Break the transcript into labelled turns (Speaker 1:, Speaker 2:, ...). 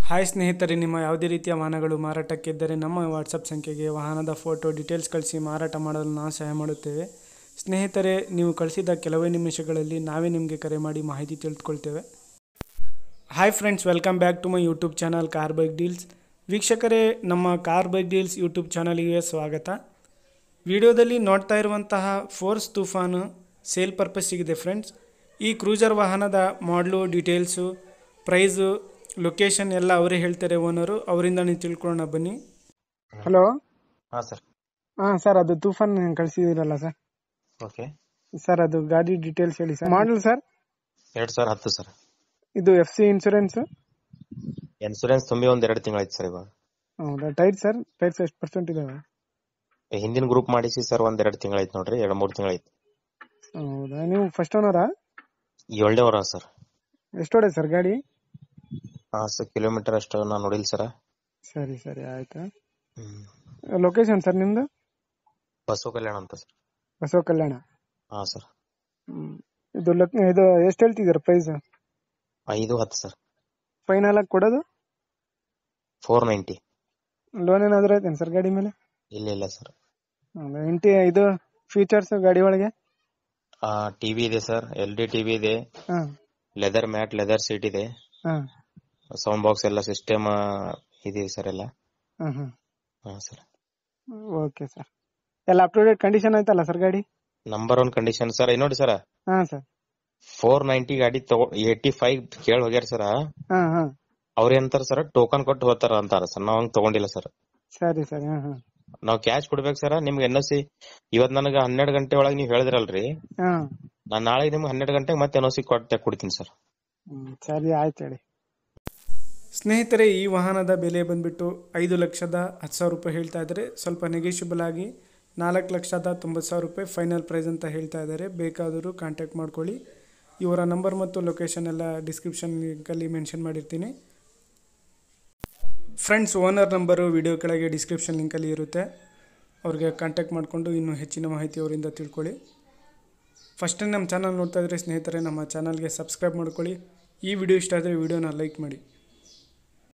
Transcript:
Speaker 1: Hi ಸ್ನೇಹಿತರೆ, ನಿಮ್ಮ ಯಾವುದೇ ರೀತಿಯ ವಾಹನಗಳು ಮಾರಾಟಕ್ಕಿದ್ದರೆ ನಮ್ಮ ವಾಟ್ಸಪ್ ಸಂಖ್ಯೆಗೆ ವಾಹನದ ಫೋಟೋ ಡೀಟೇಲ್ಸ್ ಕಳಿಸಿ ಮಾರಾಟ ಮಾಡಲು ನಾವು ಸಹಾಯ ಮಾಡುತ್ತೇವೆ. ಸ್ನೇಹಿತರೆ, ನೀವು ಕಳಿಸಿದ ಕೆಲವೇ ನಿಮಿಷಗಳಲ್ಲಿ ನಾವೇ ನಿಮಗೆ ಕರೆ ಮಾಡಿ ಮಾಹಿತಿ ತಿಳಿದುಕೊಳ್ತೇವೆ. Hi friends, welcome back to my YouTube channel car bike deals. ವೀಕ್ಷಕರೇ, ನಮ್ಮ ಕಾರ್ ಬೈಕ್ ಡೀಲ್ಸ್ ಯೂಟ್ಯೂಬ್ ಚಾನಲ್ಗೆ ಸ್ವಾಗತ. ವಿಡಿಯೋದಲ್ಲಿ ನೋಡ್ತಾ ಇರುವಂತಹ ಫೋರ್ಸ್ ತೂಫಾನು ಸೇಲ್ ಪರ್ಪಸ್ಸಿಗಿದೆ ಫ್ರೆಂಡ್ಸ್. ಈ ಕ್ರೂಸರ್ ವಾಹನದ ಮಾಡಲು ಡೀಟೇಲ್ಸು, ಪ್ರೈಸು, ಲೊಕೇಶನ್ ಎಲ್ಲ ಅವರೇ ಹೇಳ್ತಾರೆ ಓನರು. ಅವರಿಂದ ನೀವು ತಿಳ್ಕೊಳ್ಳೋಣ ಬನ್ನಿ. ಹಲೋ.
Speaker 2: ಹಾಂ ಸರ್.
Speaker 1: ಸರ್, ಅದು ತೂಫಾನ್ ಕಳಿಸಿದಿರಲ್ಲ ಸರ್.
Speaker 2: ಓಕೆ
Speaker 1: ಸರ್, ಅದು ಗಾಡಿ ಡೀಟೇಲ್ಸ್ ಹೇಳಿ ಸರ್. Model sir
Speaker 2: 2010 sir.
Speaker 1: ಇದು FC ಇನ್ಸೂರೆನ್ಸ್
Speaker 2: ತುಂಬಿ ಒಂದ್ 2 ತಿಂಗಳಾಯ್ತು ಸರ್. ಇವಾಗ
Speaker 1: ಹೌದಾ? ಟೈರ್ ಸರ್, ಟೈರ್ಸ್ ಎಷ್ಟು ಪರ್ಸೆಂಟ್ ಇದಾವೆ?
Speaker 2: ಹಿಂದಿನ ಗ್ರೂಪ್ ಮಾಡಿಸಿ ಸರ್, ಒಂದ್ 2 ತಿಂಗಳಾಯ್ತು ನೋಡ್ರಿ, 2-3 ತಿಂಗಳಾಯ್ತು.
Speaker 1: ಹೌದಾ? ನೀವು ಫಸ್ಟ್ ಓನರಾ?
Speaker 2: 7ನೇ ವಾರ ಸರ್.
Speaker 1: ಎಷ್ಟು ಹೊಡೆ ಸರ್ ಗಾಡಿ?
Speaker 2: ಸರ್, ಕಿಲೋಮೀಟರ್ ಅಷ್ಟು ನಾನು ನೋಡಿಲ್ಲ ಸರ್.
Speaker 1: ಸರಿ ಸರಿ, ಆಯ್ತಾ. ಲೊಕೇಶನ್ ಸರ್ ನಿಮ್ದು?
Speaker 2: ಬಸವ ಕಲ್ಯಾಣ ಅಂತ ಸರ್.
Speaker 1: ಬಸವ ಕಲ್ಯಾಣ.
Speaker 2: ಹಾ ಸರ್.
Speaker 1: ಇದು ಎಷ್ಟು ಹೇಳ್ತಿದ್ದೀರಾ ಪ್ರೈಸ್?
Speaker 2: 5-10 ಸರ್.
Speaker 1: ಫೈನಲ್ ಆಗಿ ಕೊಡೋದು
Speaker 2: 490.
Speaker 1: ಲೋನ್ ಏನಾದ್ರು ಐತೇನು ಸರ್ ಗಾಡಿ ಮೇಲೆ?
Speaker 2: ಇಲ್ಲ ಸರ್.
Speaker 1: ಇದು ಫೀಚರ್ಸ್ ಗಾಡಿ ಒಳಗೆ?
Speaker 2: ಟಿವಿ ಇದೆ ಸರ್, LD ಟಿವಿ ಇದೆ, ಲೆದರ್ ಮ್ಯಾಟ್, ಲೆದರ್ ಸೀಟ್ ಇದೆ, ಸೌಂಡ್ ಬಾಕ್ಸ್ ಎಲ್ಲ ಸಿಸ್ಟಮ್ ಇದೆ ಸರ್ ಎಲ್ಲ. ಸರ್.
Speaker 1: ಓಕೆ ಸರ್, ಎಲ್ಲ ಅಪ್ ಟು ಡೇಟ್ ಕಂಡೀಷನ್ ಆಯ್ತಲ್ಲ ಸರ್ ಗಾಡಿ?
Speaker 2: Number 1 condition sir. ನೋಡಿ ಸರ್,
Speaker 1: ಸರ್
Speaker 2: 490 ಗಾಡಿ 85 ಕೇಳಿ ಹೋಗ್ಯಾರ ಸರ್. ಅವ್ರ ಏನಂತಾರ ಸರ್, ಟೋಕನ್ ಕೊಟ್ಟು ಹೋಗ್ತಾರ ಅಂತಾರ ಸರ್. ನಾವ್ ಹಂಗ್ ತಗೊಂಡಿಲ್ಲ ಸರ್.
Speaker 1: ಸರಿ ಸರಿ.
Speaker 2: ನಾವ್ ಕ್ಯಾಶ್ ಕೊಡ್ಬೇಕು ಸರ್. ನಿಮ್ಗೆ NOC ಇವತ್ ನನಗ 12 ಗಂಟೆ ಒಳಗೆ ನೀವ್ ಹೇಳಿದ್ರಲ್ರಿ, ನಾನ್ ನಾಳೆ ನಿಮ್ಗೆ 12 ಗಂಟೆಗೆ ಮತ್ತೆ NOC ಕೊಡ್ತೀನಿ ಸರ್.
Speaker 1: ಸರಿ, ಆಯ್ತು ಹೇಳಿ. ಸ್ನೇಹಿತರೆ, ಈ ವಾಹನದ ಬೆಲೆ ಬಂದ್ಬಿಟ್ಟು 5,10,000 ರೂಪಾಯಿ ಹೇಳ್ತಾ ಇದ್ದಾರೆ. ಸ್ವಲ್ಪ ನೆಗೆಷಿಬಲ್ ಆಗಿ 4,90,000 ರೂಪಾಯಿ ಫೈನಲ್ ಪ್ರೈಸ್ ಅಂತ ಹೇಳ್ತಾ ಇದ್ದಾರೆ. ಬೇಕಾದರೂ ಕಾಂಟ್ಯಾಕ್ಟ್ ಮಾಡ್ಕೊಳ್ಳಿ. ಇವರ ನಂಬರ್ ಮತ್ತು ಲೊಕೇಶನ್ ಎಲ್ಲ ಡಿಸ್ಕ್ರಿಪ್ಷನ್ ಲಿಂಕಲ್ಲಿ ಮೆನ್ಷನ್ ಮಾಡಿರ್ತೀನಿ ಫ್ರೆಂಡ್ಸ್. ಓನರ್ ನಂಬರು ವಿಡಿಯೋ ಕೆಳಗೆ ಡಿಸ್ಕ್ರಿಪ್ಷನ್ ಲಿಂಕಲ್ಲಿ ಇರುತ್ತೆ. ಅವ್ರಿಗೆ ಕಾಂಟ್ಯಾಕ್ಟ್ ಮಾಡಿಕೊಂಡು ಇನ್ನೂ ಹೆಚ್ಚಿನ ಮಾಹಿತಿ ಅವರಿಂದ ತಿಳ್ಕೊಳ್ಳಿ. ಫಸ್ಟ್ ಟೈಮ್ ನಮ್ಮ ಚಾನಲ್ ನೋಡ್ತಾ ಇದ್ದರೆ ಸ್ನೇಹಿತರೆ, ನಮ್ಮ ಚಾನಲ್ಗೆ ಸಬ್ಸ್ಕ್ರೈಬ್ ಮಾಡ್ಕೊಳ್ಳಿ. ಈ ವಿಡಿಯೋ ಇಷ್ಟ ಆದರೆ ವಿಡಿಯೋನ ಲೈಕ್ ಮಾಡಿ.